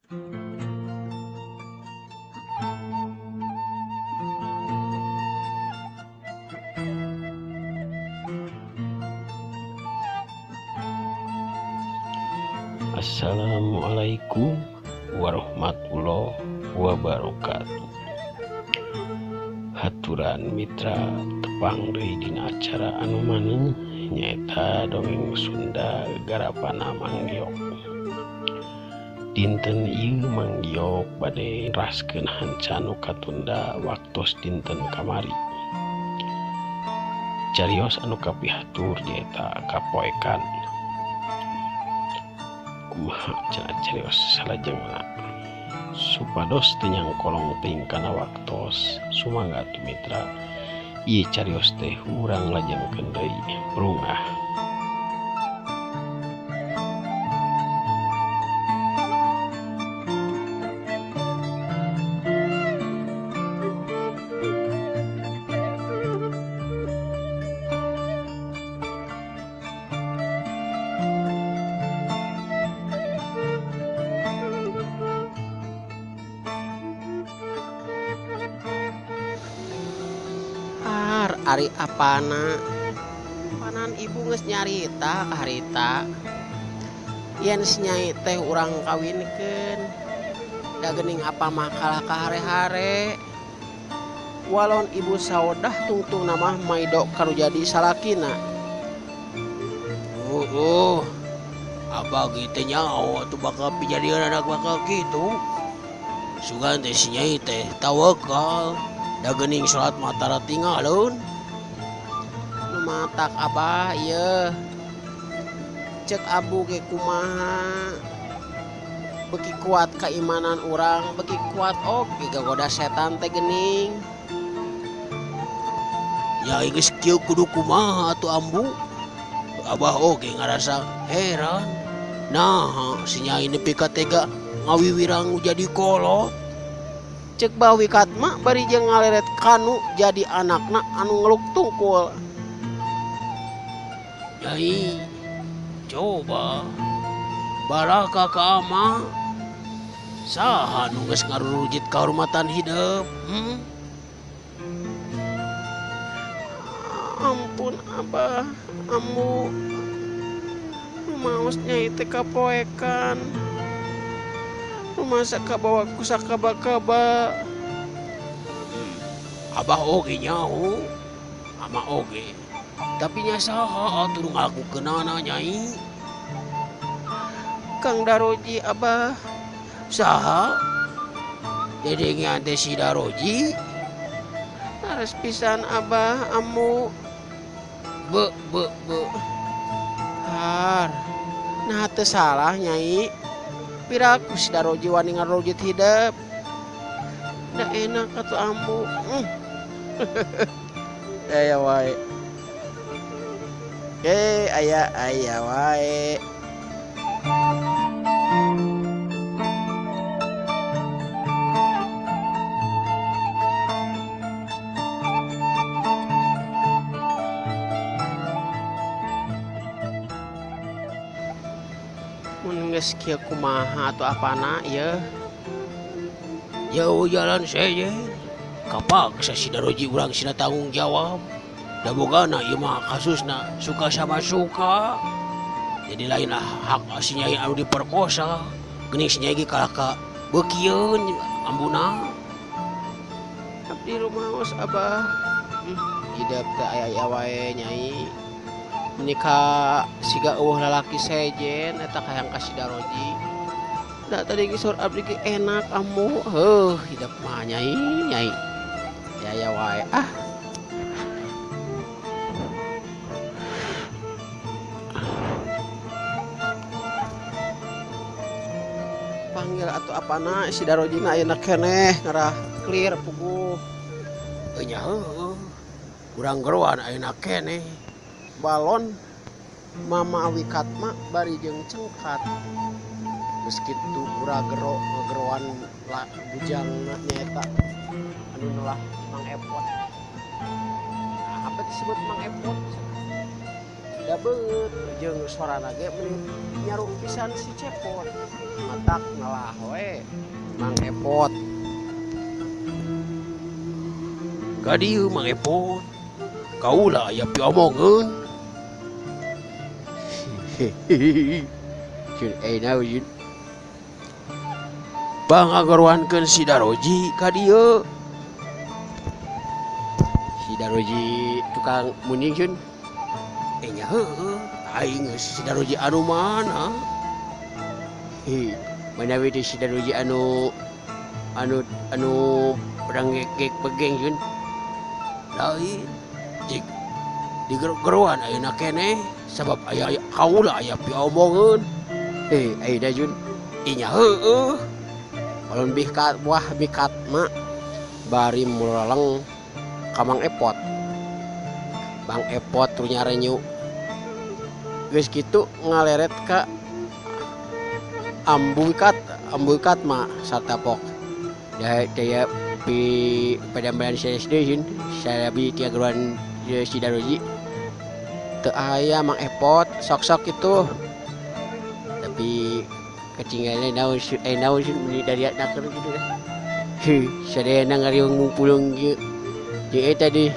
Assalamualaikum warahmatullahi wabarakatuh. Haturan mitra tepang deui dina acara anu maneh nyaeta dongeng Sunda Garapana Manggiyok. Dinten ieu Manggiyok bade raskeun hanca nu katunda waktos dinten kamari. Carios anu kapihatur nyaeta kapoekan. Kumaha cenah carios salajengna supados teu nyangkolong teuing kana waktos sumangga atuh mitra ieu carios teh urang lajengkeun deui brungah. Ari apana panan ibu geus nyarita harita yen si nyai teh urang kawinkeun da geuning apa mah kalah ka hare-hare walon ibu saodah tungtung namah maido kanu jadi salakina. Abah gitu nyaho tuh bakal pijadian anak bakal gitu. Sugan teh si nyai teh tawakal da geuning salat matara tinggalun. Matak abah ieu cek abu ge kumaha beki kuat keimanan urang beki kuat oge gagoda setan teh geuning. Ya geus kieu kudu kumaha atuh ambu. Abah oge ngarasa heran naha si nyai nepi ka tega ngawiwirang jadi kolot. Cek bawikat mah bari jeung ngaleret kanu jadi anakna anu ngeluk tungkul. Nyai, coba baraka ka ama saha nu geus ngarurujit kahormatan hidup. Ampun abah, ambu maos nyai teh kapoekan rumasa kabawa ku sakaba-kaba. Abah oge nyaho ama oge tapi nya saha atuh nu ngalakukeunana nyai? Kang Daroji abah. Saha? Dedengan teh si Daroji? Laras pisan abah amu. Be. Har. Nah teu salah nyai. Piraku si Daroji wani ngarojit hidup. Da enak atuh ambu. Aya wae. Aya wae. Mun geus kieu kumaha atuh apana ieu? Jauh jalan saja. Kapaksa si Daroji urang sina tanggung jawab. Da bogana ieu mah kasusna suka sama suka. Jadi lain hak si nyai anu diperkosa. Geuning si nyai ge kalah ka beukieun ambuna. Abdi rumaos abah. Hidup teh aya wae nyai. Menika siga eueuh lalaki sejen eta kahayang ka si Daroji. Da tadi geus abdi ge enak ambu. Hidup mah nyai. Ya wae ah. Panggil atuh apana si Darojina ayeuna keneh ngarah clear puguh. Nya heuh. Urang geroan ayeuna keneh. Balon mama awikat mah bari jeung cengkat. Geus kitu urang geroan bujangna nyaeta anu neulah Mang Epot. Nah, apa disebut Mang Epot? Dabeut jeung sorana ge nyaru pisan si Cepot. batak ngalah we Mang Epot. Kadieu Mang Epot. Kaula aya piomongeun. Cun naon Jun? Bang agaruankeun si Daroji ka dieu. Si Daroji tukang muning Jun. Nya heueuh, aing geus si Daroji anu mana? Mana we si Daroji anu perang gek pegeng Jun. Lain jik digeru-geruan ayeuna keneh sabab aya kaula aya piomongeun. Ayeuna Jun. Nya heueuh. Ulun bikat buah bikat mak bari muleleng ka Mang Epot. Mang Epot tur nyarenyu. Geus kitu ngaleret ka ambu ikat mah sartapok. Daya pi padambalan CSD Jun. Salabi ti agaruan si Daroji. Teu aya Mang Epot sok-sok itu. Tapi ketinggalan naon Jun meni dari naker gitu dah. Sadayana ngariung pulung jeung eta di